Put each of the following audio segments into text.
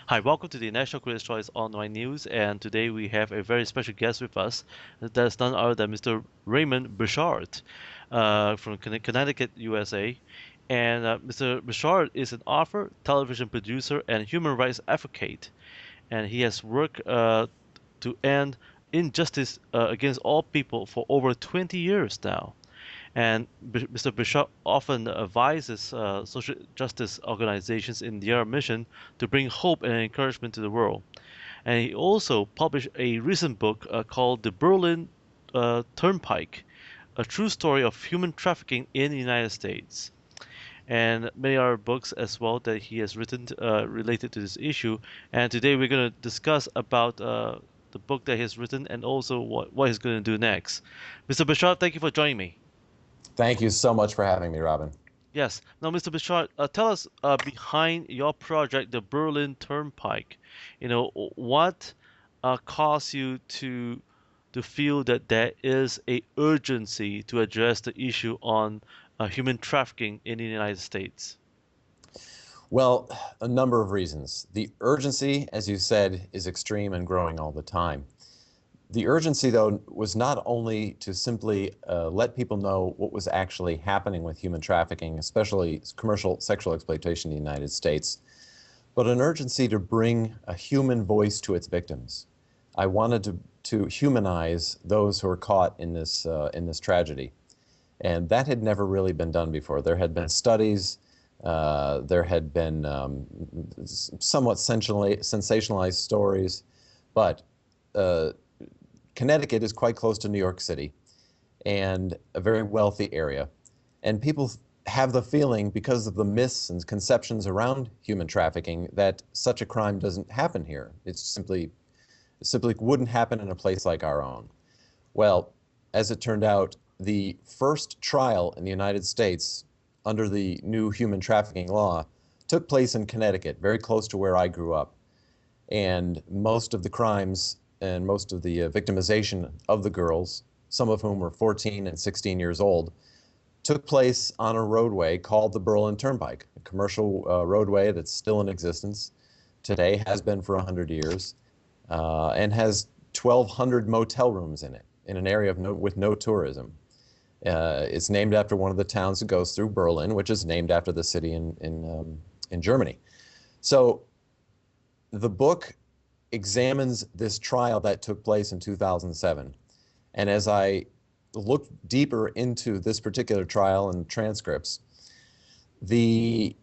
Hi, welcome to the National Critics' Choice Online News, and today we have a very special guest with us. That's none other than Mr. Raymond Bechard from Connecticut, USA. And Mr. Bechard is an author, television producer, and human rights advocate. And he has worked to end injustice against all people for over 20 years now. And Mr. Bishop often advises social justice organizations in their mission to bring hope and encouragement to the world. And he also published a recent book called The Berlin Turnpike, a true story of human trafficking in the United States. And many other books as well that he has written related to this issue. And today we're going to discuss about the book that he has written and also what he's going to do next. Mr. Bishop, thank you for joining me. Thank you so much for having me, Robin. Yes. Now, Mr. Bechard, tell us behind your project, the Berlin Turnpike. What caused you to feel that there is a urgency to address the issue on human trafficking in the United States? Well, a number of reasons. The urgency, as you said, is extreme and growing all the time. The urgency, though, was not only to simply let people know what was actually happening with human trafficking, especially commercial sexual exploitation in the United States, but an urgency to bring a human voice to its victims. I wanted to humanize those who were caught in this tragedy. And that had never really been done before. There had been studies, there had been somewhat sensationalized stories, but Connecticut is quite close to New York City and a very wealthy area. And people have the feeling, because of the myths and conceptions around human trafficking, that such a crime doesn't happen here. It simply wouldn't happen in a place like our own. Well, as it turned out, the first trial in the United States under the new human trafficking law took place in Connecticut, very close to where I grew up. And most of the crimes and most of the victimization of the girls, some of whom were 14 and 16 years old, took place on a roadway called the Berlin Turnpike, a commercial roadway that's still in existence today, has been for 100 years, and has 1,200 motel rooms in it, in an area with no tourism. It's named after one of the towns that goes through, Berlin, which is named after the city in Germany. So the book examines this trial that took place in 2007. And as I looked deeper into this particular trial and transcripts, the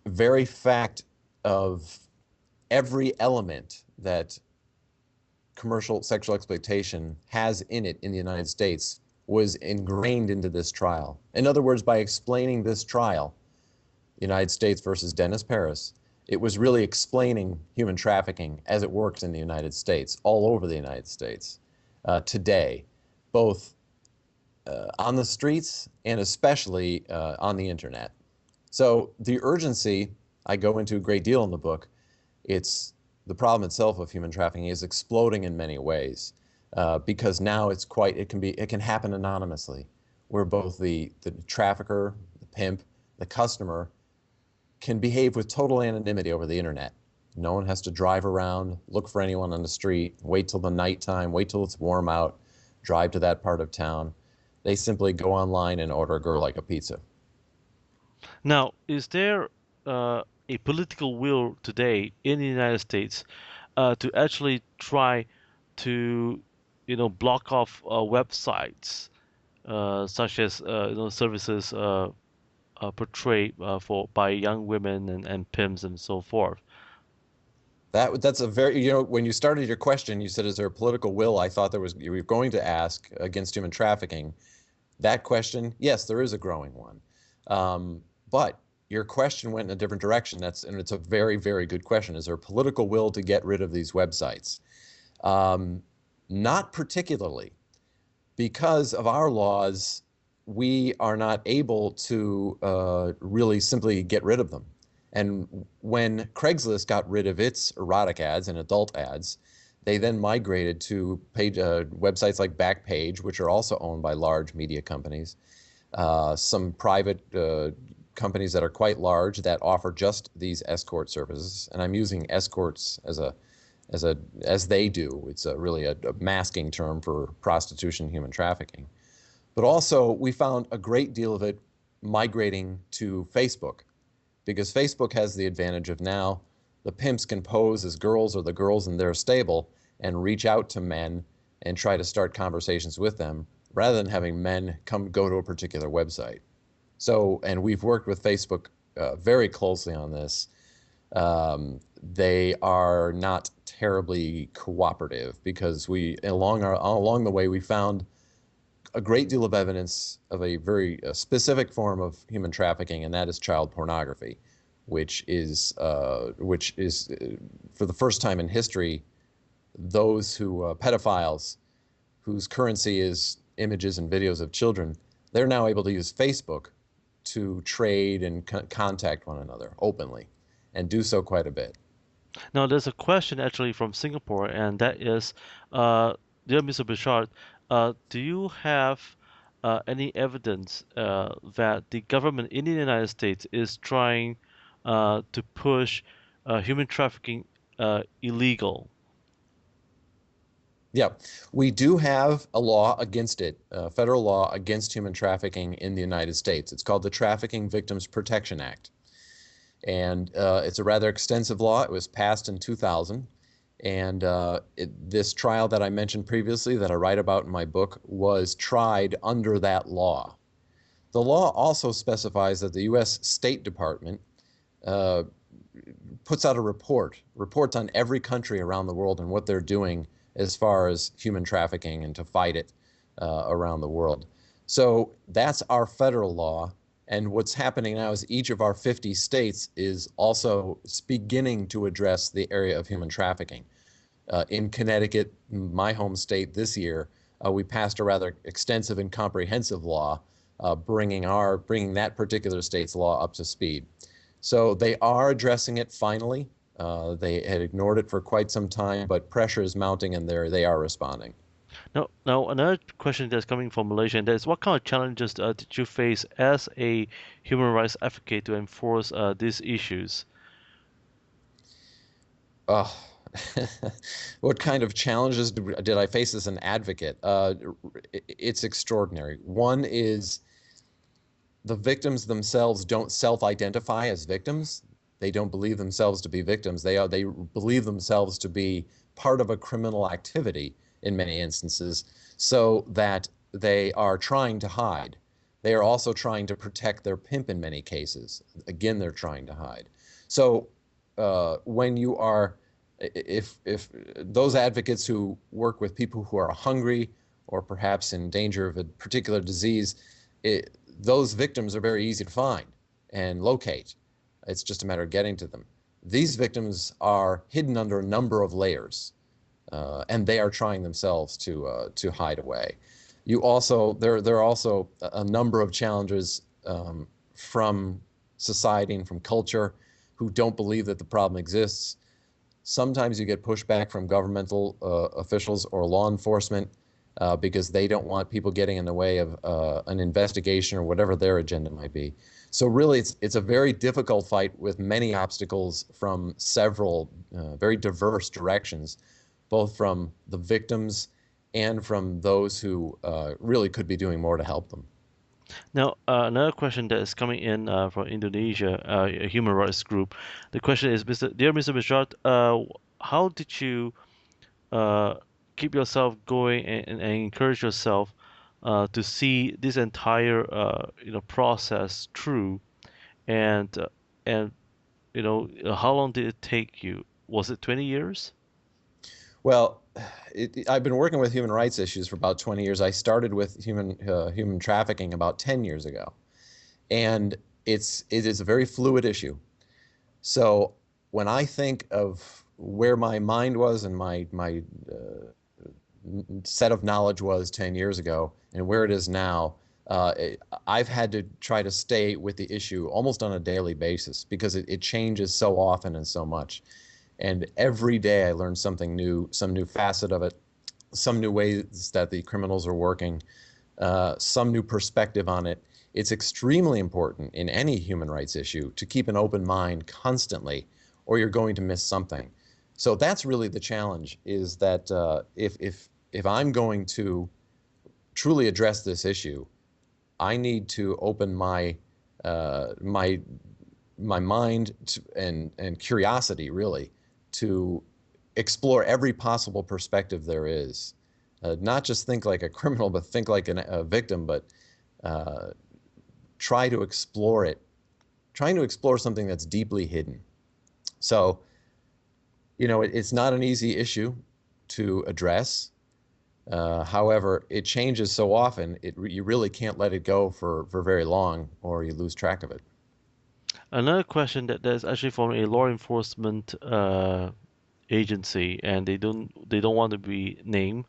very fact of every element that commercial sexual exploitation has in it in the United States was ingrained into this trial. In other words, by explaining this trial, United States versus Dennis Paris, it was really explaining human trafficking as it works in the United States, all over the United States today, both on the streets and especially on the internet. So the urgency, I go into a great deal in the book. It's the problem itself of human trafficking is exploding in many ways because now it can happen anonymously, where both the trafficker, the pimp, the customer can behave with total anonymity over the internet. No one has to drive around, look for anyone on the street, wait till the nighttime, wait till it's warm out, drive to that part of town. They simply go online and order a girl like a pizza. Now, is there a political will today in the United States to actually try to, block off websites such as services portrayed by young women and pimps and so forth? That's a very, when you started your question, you said, is there a political will? I thought you were going to ask against human trafficking. That question, yes, there is a growing one. But your question went in a different direction. And it's a very, very good question. Is there a political will to get rid of these websites? Not particularly. Because of our laws, we are not able to really simply get rid of them. And when Craigslist got rid of its erotic ads and adult ads, they then migrated to websites like Backpage, which are also owned by large media companies, some private companies that are quite large that offer just these escort services, and I'm using escorts as they do. It's really a masking term for prostitution, human trafficking. But also, we found a great deal of it migrating to Facebook, because Facebook has the advantage of now the pimps can pose as girls or the girls in their stable and reach out to men and try to start conversations with them rather than having men go to a particular website. So, and we've worked with Facebook very closely on this. They are not terribly cooperative because along the way we found a great deal of evidence of a very specific form of human trafficking, and that is child pornography, which is for the first time in history, those who pedophiles whose currency is images and videos of children, they're now able to use Facebook to trade and contact one another openly, and do so quite a bit. Now, there's a question actually from Singapore, and that is, dear Mr. Bechard, do you have any evidence that the government in the United States is trying to push human trafficking illegal? Yeah, we do have a law against it, a federal law against human trafficking in the United States. It's called the Trafficking Victims Protection Act. And it's a rather extensive law. It was passed in 2000. And this trial that I mentioned previously that I write about in my book was tried under that law. The law also specifies that the U.S. State Department puts out reports on every country around the world and what they're doing as far as human trafficking and to fight it around the world. So that's our federal law. And what's happening now is each of our 50 states is also beginning to address the area of human trafficking. In Connecticut, my home state, this year, we passed a rather extensive and comprehensive law, bringing that particular state's law up to speed. So they are addressing it finally. They had ignored it for quite some time, but pressure is mounting, and they are responding. Now, another question that's coming from Malaysia, and that is, what kind of challenges did you face as a human rights advocate to enforce these issues? Oh, what kind of challenges did I face as an advocate? It's extraordinary. One is the victims themselves don't self-identify as victims. They don't believe themselves to be victims. They believe themselves to be part of a criminal activity in many instances, so that they are trying to hide. They are also trying to protect their pimp in many cases. Again, they're trying to hide. So when you are, if those advocates who work with people who are hungry or perhaps in danger of a particular disease, those victims are very easy to find and locate. It's just a matter of getting to them. These victims are hidden under a number of layers, and they are trying themselves to hide away. There are also a number of challenges from society and from culture who don't believe that the problem exists. Sometimes you get pushback from governmental officials or law enforcement because they don't want people getting in the way of an investigation or whatever their agenda might be. So really, it's a very difficult fight with many obstacles from several very diverse directions, both from the victims and from those who really could be doing more to help them. Now, another question that is coming in from Indonesia, a human rights group. The question is, dear Mr. Bechard, how did you keep yourself going and encourage yourself to see this entire process through, and and how long did it take you? Was it 20 years? Well, I've been working with human rights issues for about 20 years. I started with human trafficking about 10 years ago, and it is a very fluid issue. So when I think of where my mind was and my set of knowledge was 10 years ago and where it is now, I've had to try to stay with the issue almost on a daily basis because it changes so often and so much. And every day I learn something new, some new facet of it, some new ways that the criminals are working, some new perspective on it. It's extremely important in any human rights issue to keep an open mind constantly, or you're going to miss something. So that's really the challenge, is that if I'm going to truly address this issue, I need to open my mind to, and curiosity really to explore every possible perspective there is. Not just think like a criminal, but think like a victim, but uh, try to explore it, trying to explore something that's deeply hidden. So, it's not an easy issue to address. However, it changes so often, you really can't let it go for very long, or you lose track of it. Another question that's actually from a law enforcement agency, and they don't want to be named.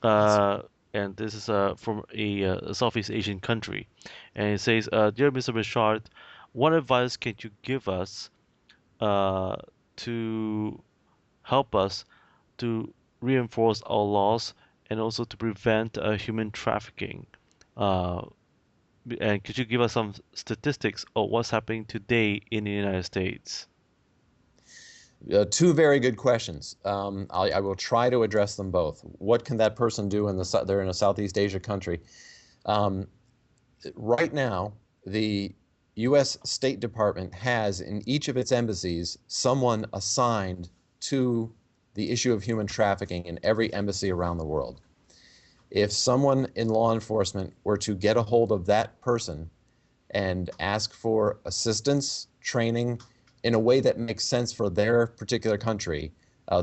Yes. Uh, and this is from a Southeast Asian country, and it says, "Dear Mr. Bechard, what advice can you give us uh, to help us to reinforce our laws and also to prevent human trafficking? Uh, and could you give us some statistics of what's happening today in the United States?" Two very good questions. I will try to address them both. What can that person do they're in a Southeast Asia country? Um, right now, the U.S. State Department has in each of its embassies someone assigned to the issue of human trafficking in every embassy around the world. If someone in law enforcement were to get a hold of that person and ask for assistance, training in a way that makes sense for their particular country,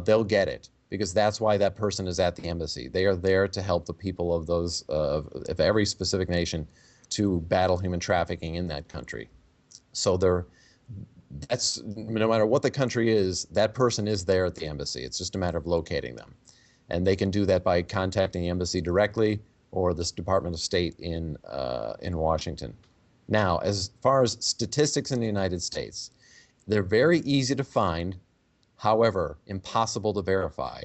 they'll get it, because that's why that person is at the embassy. They are there to help the people of of every specific nation to battle human trafficking in that country. So that's no matter what the country is, that person is there at the embassy. It's just a matter of locating them, and they can do that by contacting the embassy directly or this Department of State in Washington. Now, as far as statistics in the United States, they're very easy to find, however, impossible to verify.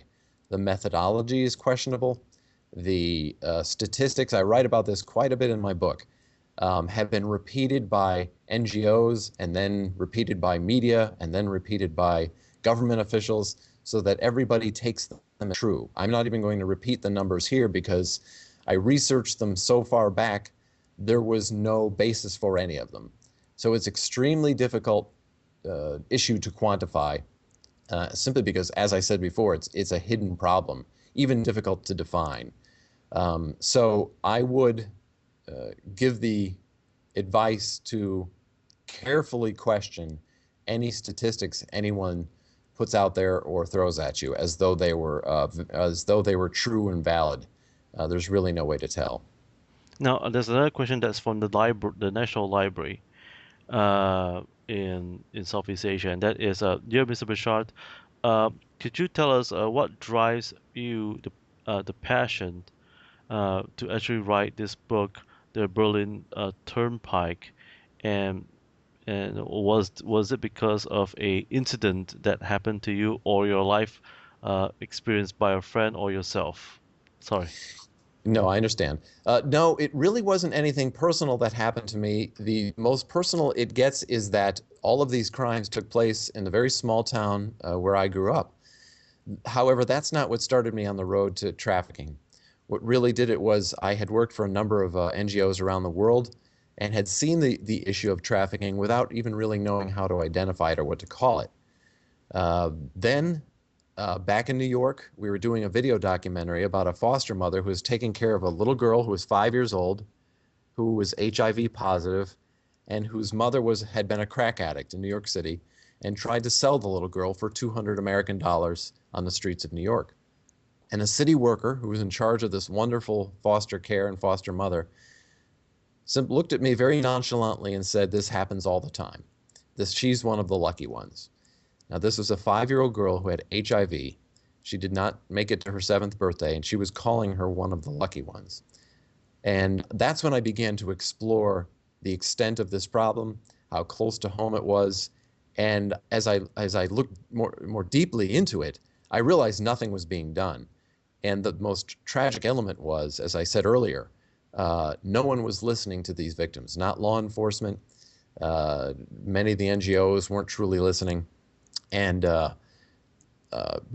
The methodology is questionable. The statistics, I write about this quite a bit in my book, have been repeated by NGOs and then repeated by media and then repeated by government officials so that everybody takes them as true. I'm not even going to repeat the numbers here because I researched them so far back, there was no basis for any of them. So it's extremely difficult issue to quantify, simply because, as I said before, it's a hidden problem, even difficult to define. So I would give the advice to carefully question any statistics anyone puts out there or throws at you as though they were true and valid. There's really no way to tell. Now, there's another question that's from the library, the National Library, in Southeast Asia, and that is, dear Mr. Bechard, could you tell us what drives you the passion to actually write this book, The Berlin Turnpike, and was it because of a incident that happened to you or your life experienced by a friend or yourself? Sorry. No, I understand. No, it really wasn't anything personal that happened to me. The most personal it gets is that all of these crimes took place in the very small town where I grew up. However, that's not what started me on the road to trafficking. What really did it was I had worked for a number of NGOs around the world and had seen the issue of trafficking without even really knowing how to identify it or what to call it. Then, back in New York, we were doing a video documentary about a foster mother who was taking care of a little girl who was 5 years old, who was HIV positive, and whose mother had been a crack addict in New York City and tried to sell the little girl for 200 American dollars on the streets of New York. And a city worker who was in charge of this wonderful foster care and foster mother looked at me very nonchalantly and said, "This happens all the time. She's one of the lucky ones." Now, this was a 5-year-old girl who had HIV. She did not make it to her 7th birthday, and she was calling her one of the lucky ones. And that's when I began to explore the extent of this problem, how close to home it was. And as I looked more deeply into it, I realized nothing was being done. And the most tragic element was, as I said earlier, No one was listening to these victims, not law enforcement. Many of the NGOs weren't truly listening. And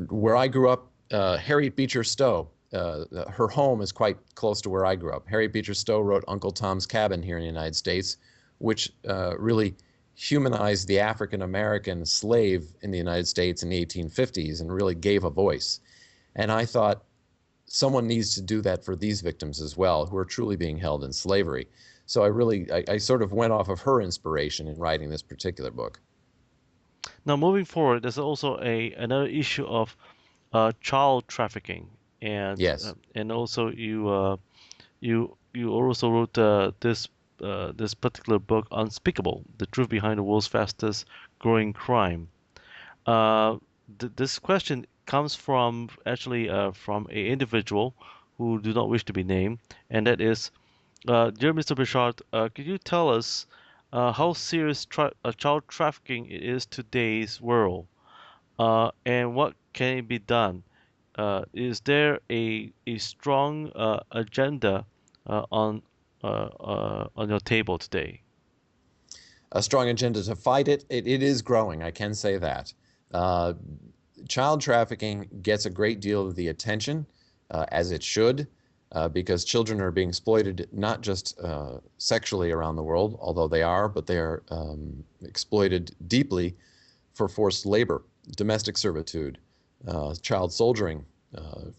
where I grew up, Harriet Beecher Stowe, her home is quite close to where I grew up. Harriet Beecher Stowe wrote Uncle Tom's Cabin here in the United States, which really humanized the African American slave in the United States in the 1850s and really gave a voice. And I thought someone needs to do that for these victims as well, who are truly being held in slavery. So I sort of went off of her inspiration in writing this particular book. Now, moving forward, there's also another issue of child trafficking, Yes. and also you also wrote this particular book, Unspeakable: The Truth Behind the World's Fastest Growing Crime. This question comes from actually from a individual who do not wish to be named, and that is, dear Mr. Bechard, could you tell us how serious child trafficking is today's world, and what can it be done? Is there a strong agenda on your table today? A strong agenda to fight it. It is growing, I can say that. Uh, Child trafficking gets a great deal of the attention, as it should, because children are being exploited not just sexually around the world, although they are, but they are exploited deeply for forced labor, domestic servitude, child soldiering,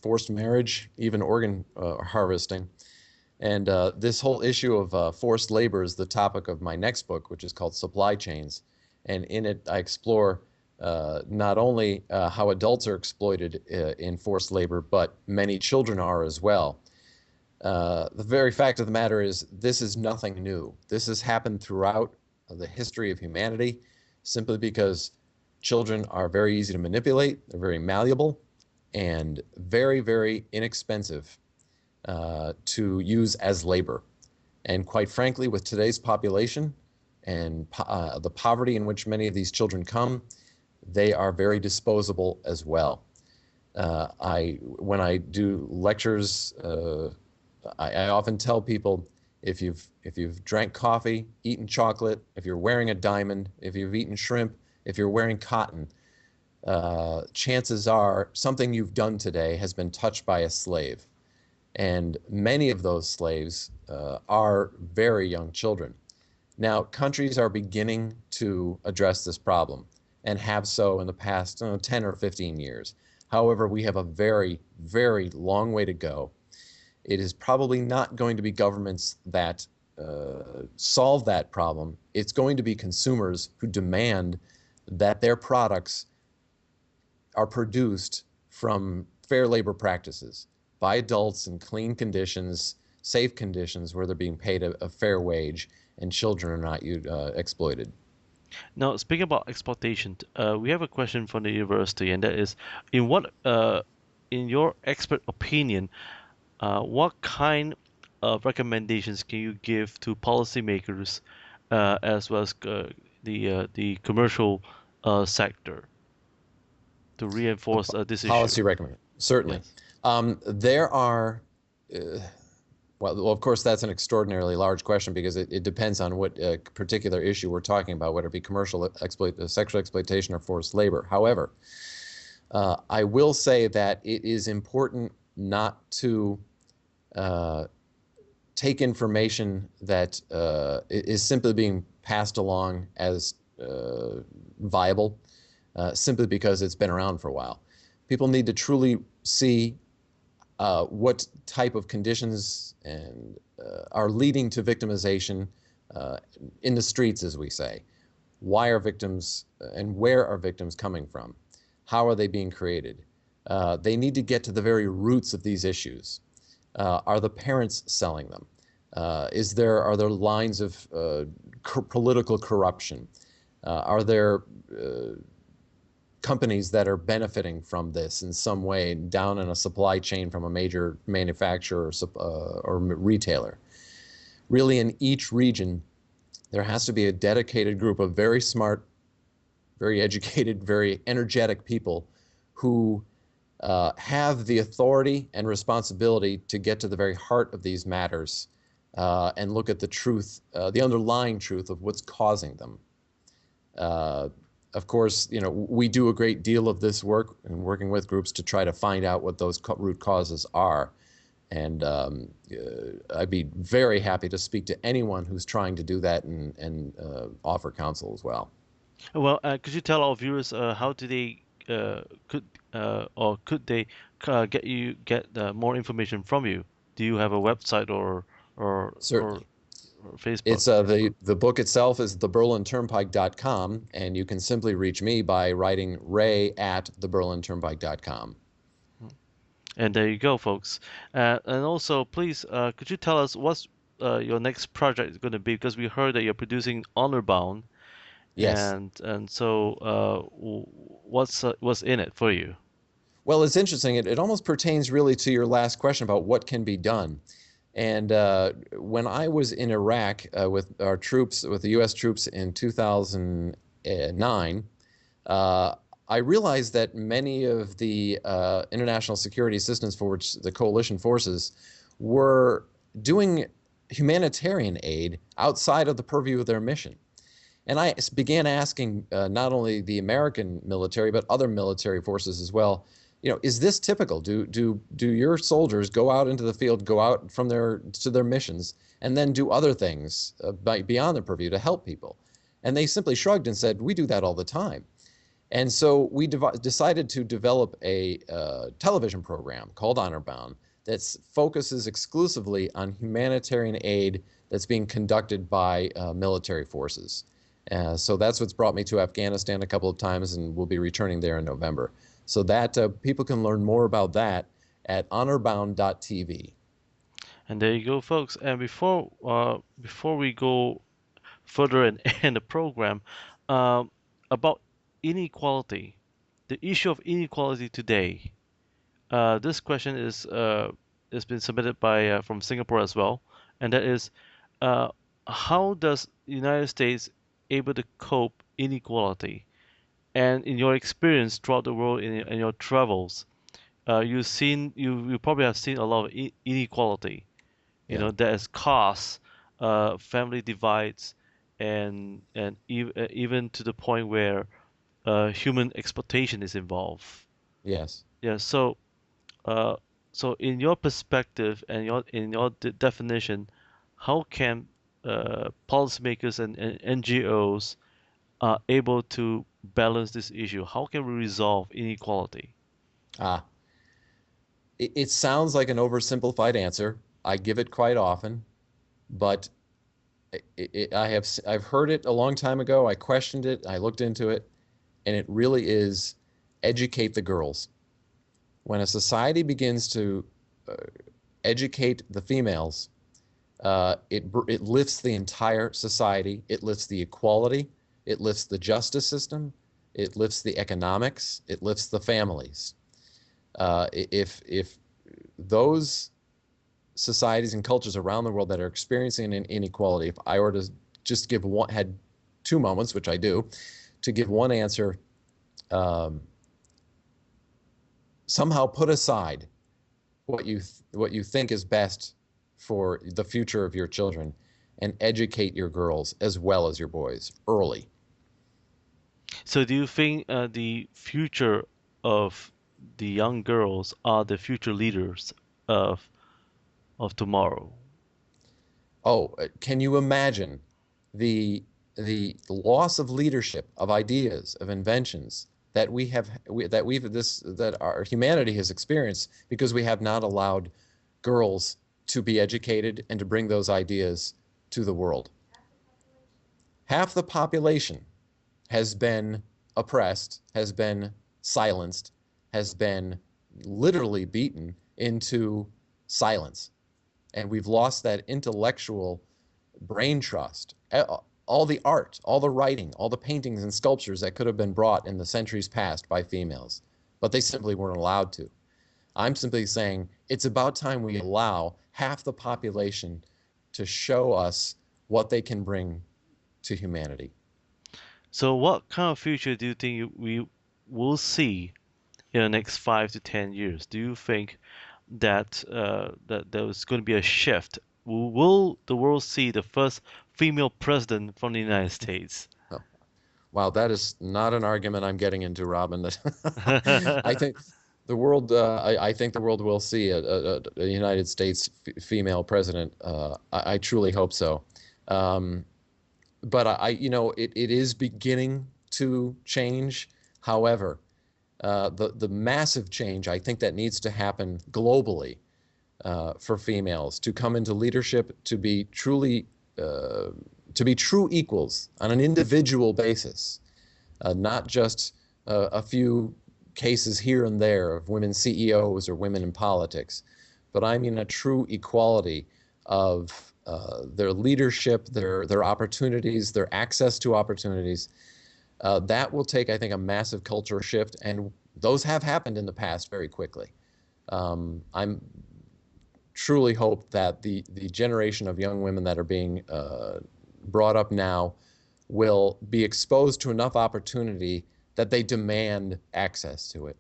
forced marriage, even organ harvesting. And this whole issue of forced labor is the topic of my next book, which is called Supply Chains. And in it, I explore not only how adults are exploited in forced labor, but many children are as well. The very fact of the matter is, this is nothing new. This has happened throughout the history of humanity, simply because children are very easy to manipulate, they're very malleable, and very, very inexpensive to use as labor. And quite frankly, with today's population and the poverty in which many of these children come, they are very disposable as well. When I do lectures, I often tell people, if you've drank coffee, eaten chocolate, if you're wearing a diamond, if you've eaten shrimp, if you're wearing cotton, chances are something you've done today has been touched by a slave. And many of those slaves are very young children. Now, countries are beginning to address this problem and have so in the past 10 or 15 years. However, we have a very, very long way to go. It is probably not going to be governments that solve that problem. It's going to be consumers who demand that their products are produced from fair labor practices by adults in clean conditions, safe conditions, where they're being paid a fair wage and children are not exploited. Now, speaking about exploitation, we have a question from the university, and that is, in your expert opinion, what kind of recommendations can you give to policymakers, as well as the commercial sector, to reinforce this issue? Policy recommendation, certainly. Yes. There are, well, of course, that's an extraordinarily large question, because it depends on what particular issue we're talking about, whether it be sexual exploitation or forced labor. However, I will say that it is important not to take information that is simply being passed along as viable, simply because it's been around for a while. People need to truly see what type of conditions are leading to victimization in the streets, as we say. Why are victims and where are victims coming from? How are they being created? They need to get to the very roots of these issues. Are the parents selling them? Are there lines of political corruption? Are there companies that are benefiting from this in some way down in a supply chain from a major manufacturer or retailer? Really, in each region, there has to be a dedicated group of very smart, very educated, very energetic people who have the authority and responsibility to get to the very heart of these matters and look at the truth, the underlying truth of what's causing them. Uh, of course, we do a great deal of this work and working with groups to try to find out what those root causes are. And I'd be very happy to speak to anyone who's trying to do that and offer counsel as well. Well, could you tell our viewers how do they could or could they get more information from you? Do you have a website or or, Certainly. or Facebook? It's the book itself is theberlinturnpike.com, and you can simply reach me by writing ray@theberlinturnpike.com. And there you go, folks. And also, please, could you tell us what's your next project is going to be? Because we heard that you're producing Honor Bound, Yes. and so what's in it for you? Well, it's interesting. It almost pertains really to your last question about what can be done. And when I was in Iraq with our troops, with the U.S. troops in 2009, uh, I realized that many of the international security assistance for which the coalition forces were doing humanitarian aid outside of the purview of their mission. And I began asking not only the American military, but other military forces as well, is this typical? Do your soldiers go out into the field, go out from their missions, and then do other things beyond their purview to help people? And they simply shrugged and said, we do that all the time. And so we decided to develop a television program called Honorbound that focuses exclusively on humanitarian aid that's being conducted by military forces. So that's what's brought me to Afghanistan a couple of times, and we'll be returning there in November. So that people can learn more about that at honorbound.tv. And there you go, folks. And before we go further and end the program, um, about inequality, the issue of inequality today. This question is has been submitted by from Singapore as well, and that is, uh, how does the United States able to cope inequality? And in your experience throughout the world in your travels, you probably have seen a lot of inequality. You Yeah. know, that has caused family divides and even to the point where human exploitation is involved. Yes. Yeah, uh, so in your perspective and in your definition, how can policymakers and NGOs are able to balance this issue? How can we resolve inequality? Ah, it sounds like an oversimplified answer. I give it quite often, but I've heard it a long time ago. I questioned it. I looked into it, and it really is educate the girls. When a society begins to uh, educate the females, it lifts the entire society. It lifts the equality. It lifts the justice system. It lifts the economics. It lifts the families. If those societies and cultures around the world that are experiencing an inequality, if I were to just had 2 moments, which I do, to give one answer, um, somehow put aside what you think is best for the future of your children and educate your girls as well as your boys early. So do you think the future of the young girls are the future leaders of of tomorrow? Oh, can you imagine the the loss of leadership, of ideas, of inventions that that our humanity has experienced because we have not allowed girls to be educated and to bring those ideas to the world. Half the population has been oppressed, has been silenced, has been literally beaten into silence. And we've lost that intellectual brain trust. All the art, all the writing, all the paintings and sculptures that could have been brought in the centuries past by females, but they simply weren't allowed to. I'm simply saying it's about time we allow half the population to show us what they can bring to humanity. So what kind of future do you think we will see in the next 5 to 10 years? Do you think that that there was going to be a shift will the world see the first female president from the United States? Oh, wow, that is not an argument I'm getting into, Robin. I think I think the world will see a United States female president. I truly hope so. Um, but it is beginning to change. However, the massive change I think that needs to happen globally for females to come into leadership, uh, to be true equals on an individual basis, not just a few cases here and there of women CEOs or women in politics, but I mean a true equality of their leadership, their opportunities, their access to opportunities. That will take, I think, a massive culture shift, and those have happened in the past very quickly. I'm truly hope that the generation of young women that are being brought up now will be exposed to enough opportunity that they demand access to it.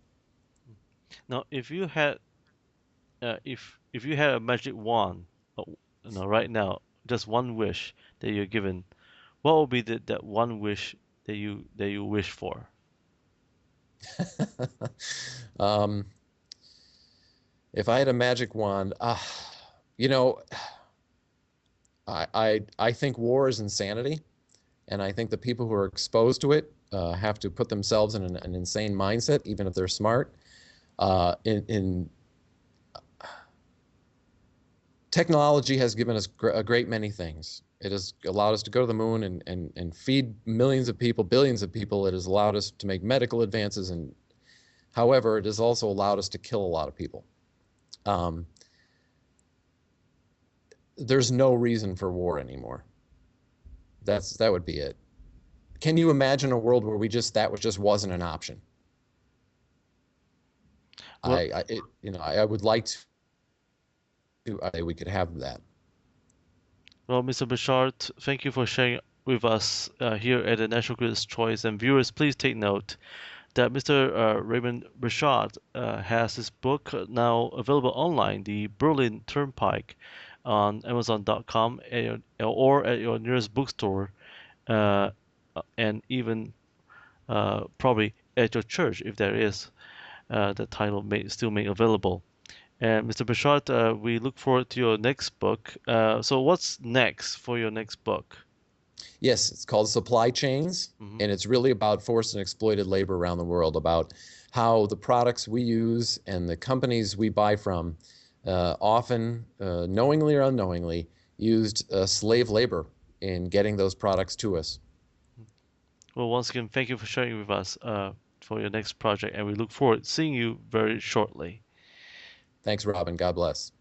Now, if you had a magic wand, uh, right now, just one wish that you're given, what would be that one wish that you wish for? um, if I had a magic wand, you know, I think war is insanity, and I think the people who are exposed to it have to put themselves in an insane mindset, even if they're smart. In technology has given us a great many things. It has allowed us to go to the moon and feed millions of people, billions of people. It has allowed us to make medical advances, and however, it has also allowed us to kill a lot of people. Um, there's no reason for war anymore. That would be it. Can you imagine a world where that was just wasn't an option? Well, I would like to we could have that. well, Mr. Bechard, thank you for sharing with us here at the National Critics' Choice. And viewers, please take note that Mr. Raymond Bechard has his book now available online, The Berlin Turnpike, on Amazon.com or at your nearest bookstore, uh, and even probably at your church if there is. The title may still made available. And Mr. Bechard, we look forward to your next book. So what's next for your next book? Yes, it's called Supply Chains, Hmm. and it's really about forced and exploited labor around the world, about how the products we use and the companies we buy from often, knowingly or unknowingly, used slave labor in getting those products to us. Well, once again, thank you for sharing with us for your next project, and we look forward to seeing you very shortly. Thanks, Robin. God bless.